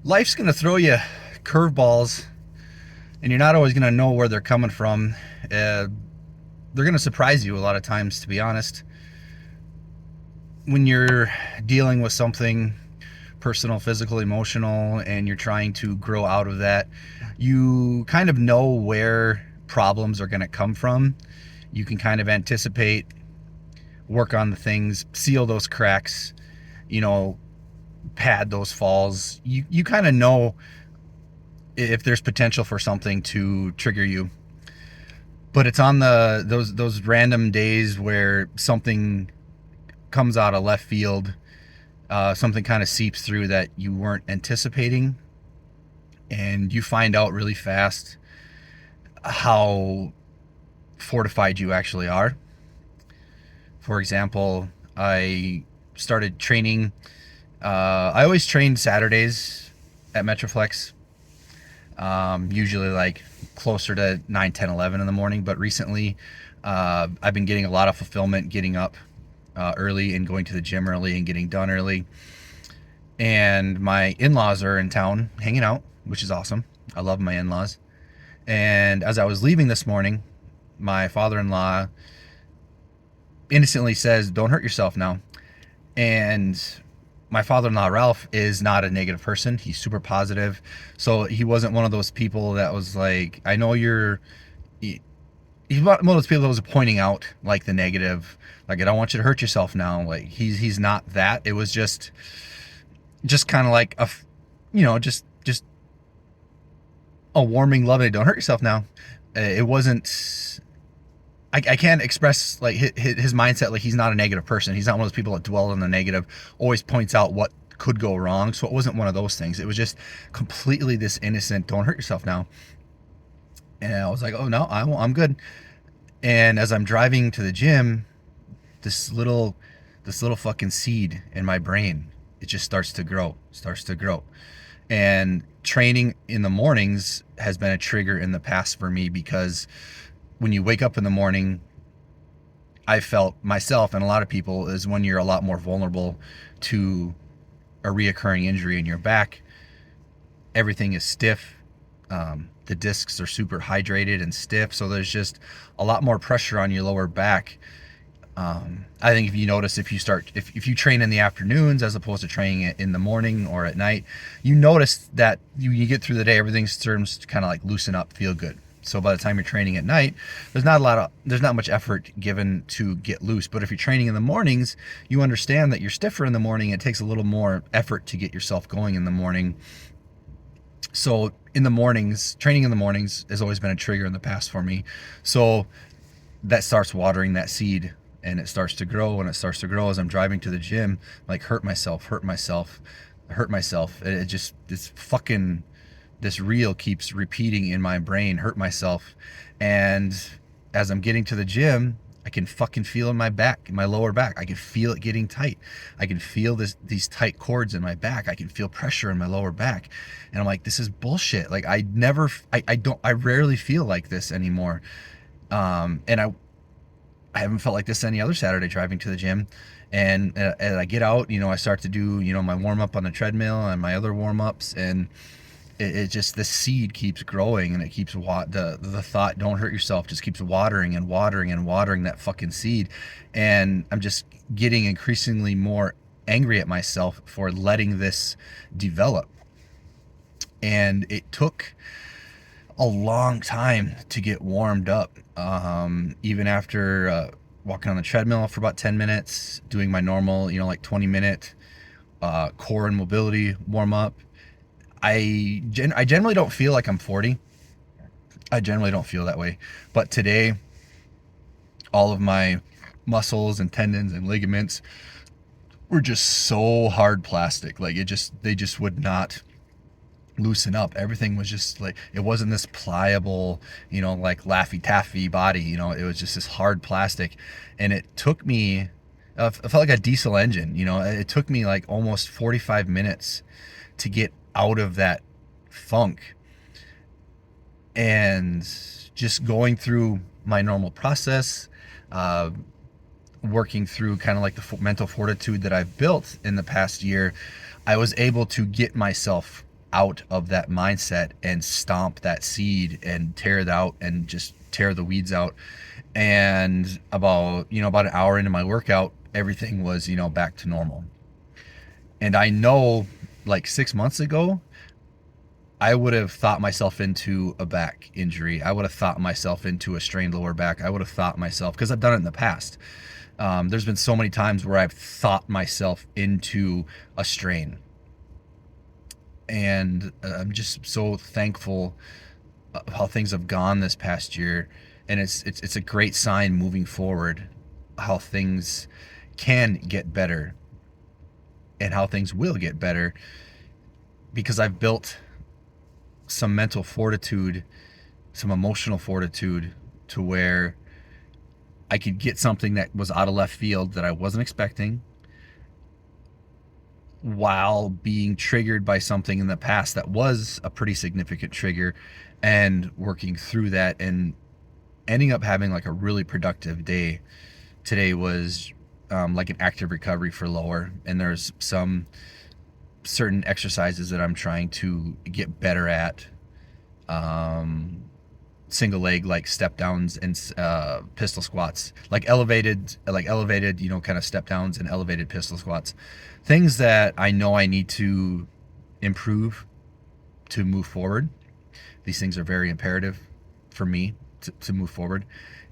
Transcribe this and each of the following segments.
life's going to throw you curveballs, and you're not always going to know where they're coming from. They're going to surprise you a lot of times, to be honest. When you're dealing with something personal, physical, emotional, and you're trying to grow out of that, you kind of know where problems are going to come from. You can kind of anticipate, work on the things, seal those cracks, you know, pad those falls. You kind of know if there's potential for something to trigger you. But it's on those random days where something comes out of left field, something kind of seeps through that you weren't anticipating, and you find out really fast how fortified you actually are. For example, I started training. I always trained Saturdays at Metroflex, usually like closer to 9, 10, 11 in the morning. But recently, I've been getting a lot of fulfillment getting up early and going to the gym early and getting done early. And my in-laws are in town hanging out, which is awesome. I love my in-laws. And as I was leaving this morning, my father-in-law innocently says, "Don't hurt yourself now." And my father-in-law, Ralph, is not a negative person. He's super positive. So he wasn't one of those people that was like, I know you're, he's one of those people that was pointing out like the negative, like, I don't want you to hurt yourself now. Like he's not that. It was just kind of like just a warming, loving, don't hurt yourself now. It wasn't, I can't express like his mindset. Like he's not a negative person. He's not one of those people that dwell on the negative, always points out what could go wrong. So it wasn't one of those things. It was just completely this innocent, don't hurt yourself now. And I was like, oh no, I'm good. And as I'm driving to the gym, this little fucking seed in my brain, it just starts to grow. And training in the mornings has been a trigger in the past for me, because when you wake up in the morning, I felt myself and a lot of people is when you're a lot more vulnerable to a reoccurring injury in your back. Everything is stiff. The discs are super hydrated and stiff. So there's just a lot more pressure on your lower back. I think if you notice, if you train in the afternoons as opposed to training in the morning or at night, you notice that you get through the day, everything starts to kind of like loosen up, feel good. So by the time you're training at night, there's not much effort given to get loose. But if you're training in the mornings, you understand that you're stiffer in the morning. It takes a little more effort to get yourself going in the morning. So in the mornings, training in the mornings has always been a trigger in the past for me. So that starts watering that seed, and it starts to grow, and it starts to grow as I'm driving to the gym, like hurt myself. It just, this reel keeps repeating in my brain, hurt myself. And as I'm getting to the gym, I can fucking feel in my back, in my lower back. I can feel it getting tight. I can feel these tight cords in my back. I can feel pressure in my lower back. And I'm like, this is bullshit. Like I rarely feel like this anymore. And I haven't felt like this any other Saturday driving to the gym. And I get out, I start to do, my warm up on the treadmill and my other warm ups, and it just, the seed keeps growing, and it keeps the thought, don't hurt yourself, just keeps watering and watering and watering that fucking seed. And I'm just getting increasingly more angry at myself for letting this develop. And it took a long time to get warmed up. Even after walking on the treadmill for about 10 minutes, doing my normal, like 20-minute core and mobility warm up, I generally don't feel like I'm 40. I generally don't feel that way. But today, all of my muscles and tendons and ligaments were just so hard plastic. Like they just would not loosen up. Everything was just like, it wasn't this pliable, like Laffy Taffy body. It was just this hard plastic. And it took me, I felt like a diesel engine. It took me like almost 45 minutes to get out of that funk, and just going through my normal process, working through kind of like the mental fortitude that I've built in the past year, I was able to get myself out of that mindset and stomp that seed and tear it out and just tear the weeds out. And about an hour into my workout, everything was, back to normal. And I know, like 6 months ago, I would have thought myself into a back injury. I would have thought myself into a strained lower back. I would have thought myself, because I've done it in the past. There's been so many times where I've thought myself into a strain. And I'm just so thankful of how things have gone this past year. And it's a great sign moving forward, how things can get better and how things will get better, because I've built some mental fortitude, some emotional fortitude, to where I could get something that was out of left field that I wasn't expecting, while being triggered by something in the past that was a pretty significant trigger, and working through that and ending up having like a really productive day. Today was like an active recovery for lower, and there's some certain exercises that I'm trying to get better at. Single leg, like step downs and pistol squats, like elevated, kind of step downs and elevated pistol squats, things that I know I need to improve to move forward. These things are very imperative for me to move forward,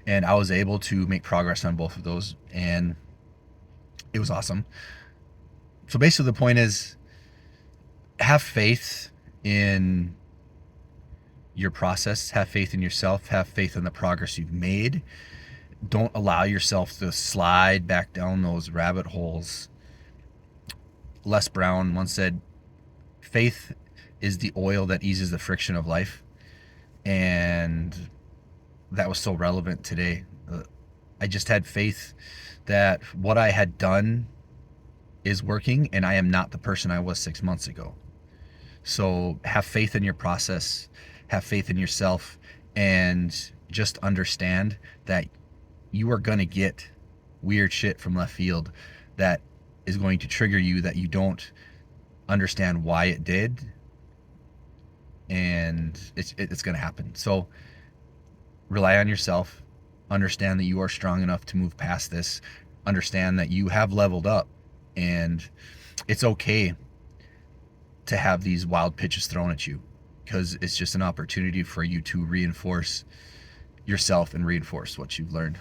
and I was able to make progress on both of those, and it was awesome. So basically the point is, have faith in your process, have faith in yourself, have faith in the progress you've made. Don't allow yourself to slide back down those rabbit holes. Les Brown once said, faith is the oil that eases the friction of life. And that was so relevant today. I just had faith that what I had done is working, and I am not the person I was 6 months ago. So have faith in your process, have faith in yourself, and just understand that you are going to get weird shit from left field that is going to trigger you, that you don't understand why it did, and it's going to happen. So rely on yourself, understand that you are strong enough to move past this, understand that you have leveled up, and it's okay to have these wild pitches thrown at you, because it's just an opportunity for you to reinforce yourself and reinforce what you've learned.